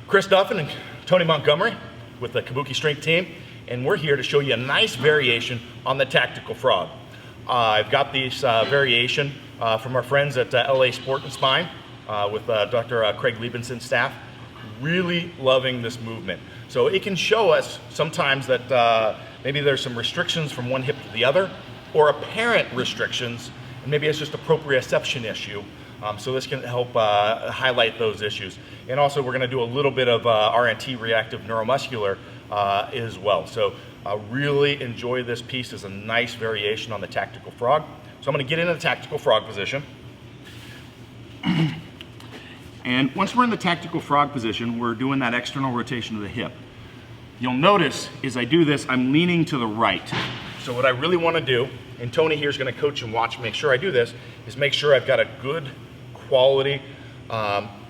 Chris Duffin and Tony Montgomery with the Kabuki Strength team, and we're here to show you a nice variation on the Tactical Frog. I've got this variation from our friends at LA Sport and Spine with Dr. Craig Liebenson's staff. Really loving this movement. So it can show us sometimes that maybe there's some restrictions from one hip to the other, or apparent restrictions, and maybe it's just a proprioception issue. So this can help highlight those issues. And also we're going to do a little bit of RNT, reactive neuromuscular, as well. So really enjoy this piece as a nice variation on the Tactical Frog. So I'm going to get into the Tactical Frog position. And once we're in the Tactical Frog position, we're doing that external rotation of the hip. You'll notice as I do this, I'm leaning to the right. So what I really want to do, and Tony here is going to coach and watch, make sure I do this, is make sure I've got a good quality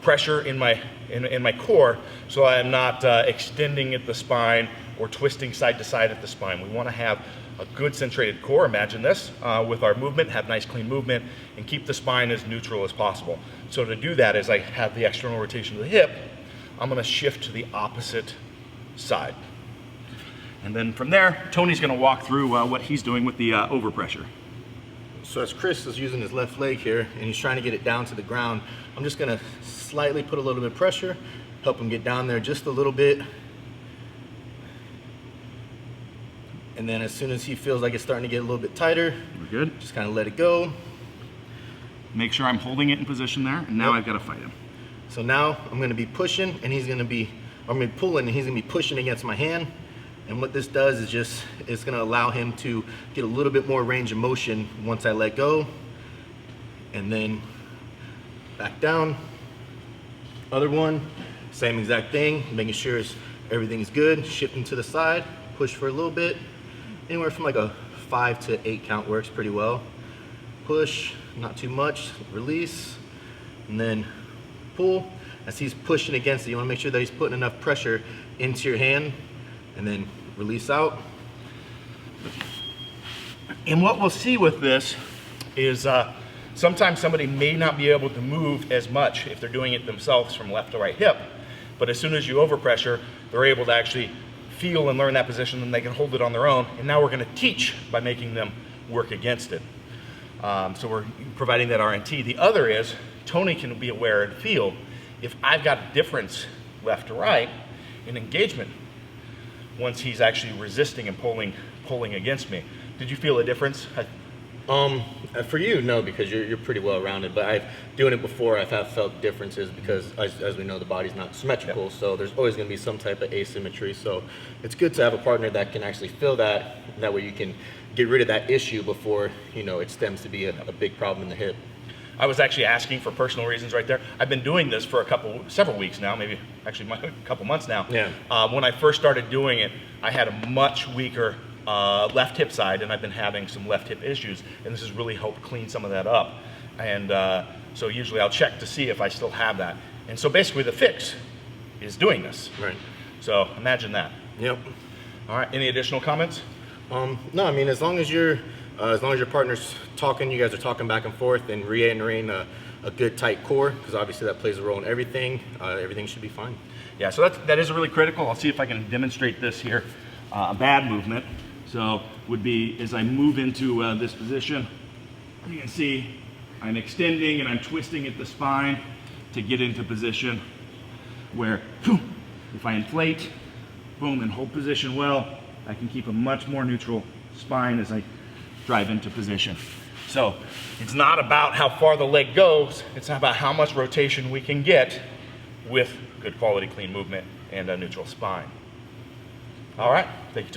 pressure in my core, so I'm not extending at the spine or twisting side to side at the spine. We want to have a good centrated core. Imagine this with our movement, have nice clean movement, and keep the spine as neutral as possible. So to do that, as I have the external rotation of the hip, I'm going to shift to the opposite side. And then from there, Tony's going to walk through what he's doing with the overpressure. So as Chris is using his left leg here, and he's trying to get it down to the ground, I'm just going to slightly put a little bit of pressure, help him get down there just a little bit. And then as soon as he feels like it's starting to get a little bit tighter, we're good. Just kind of let it go. Make sure I'm holding it in position there, and now I've got to fight him. So now I'm going to be pushing, and he's going to be, I'm going to be pulling, and he's going to be pushing against my hand. And what this does is just, it's going to allow him to get a little bit more range of motion once I let go. And then back down. Other one, same exact thing, making sure everything's good, shifting to the side, push for a little bit. Anywhere from like a 5 to 8 count works pretty well. Push, not too much, release, and then pull. As he's pushing against it, you want to make sure that he's putting enough pressure into your hand, and then release out. And what we'll see with this is sometimes somebody may not be able to move as much if they're doing it themselves from left to right hip, but as soon as you overpressure, they're able to actually feel and learn that position, and they can hold it on their own. And now we're going to teach by making them work against it. So we're providing that RNT. The other is Tony can be aware and feel if I've got a difference left to right in engagement once he's actually resisting and pulling against me. Did you feel a difference? For you, no, because you're pretty well rounded, but I've doing it before, I've felt differences because as we know, the body's not symmetrical. Yep. So there's always going to be some type of asymmetry. So it's good to have a partner that can actually feel that, and that way you can get rid of that issue before, you know, it stems to be a big problem in the hip. I was actually asking for personal reasons right there. I've been doing this for several weeks now, maybe actually a couple months now. Yeah. When I first started doing it, I had a much weaker left hip side, and I've been having some left hip issues, and this has really helped clean some of that up. And so usually I'll check to see if I still have that. And so basically the fix is doing this. Right. So imagine that. Yep. All right, any additional comments? No, I mean, as long as your partner's talking, you guys are talking back and forth and re-entering a good tight core, because obviously that plays a role in everything, everything should be fine. Yeah, so that is really critical. I'll see if I can demonstrate this here. A bad movement, so would be as I move into this position, you can see I'm extending and I'm twisting at the spine to get into position where if I inflate, boom, and hold position well, I can keep a much more neutral spine as I drive into position. So it's not about how far the leg goes, it's about how much rotation we can get with good quality clean movement and a neutral spine. All right, thank you.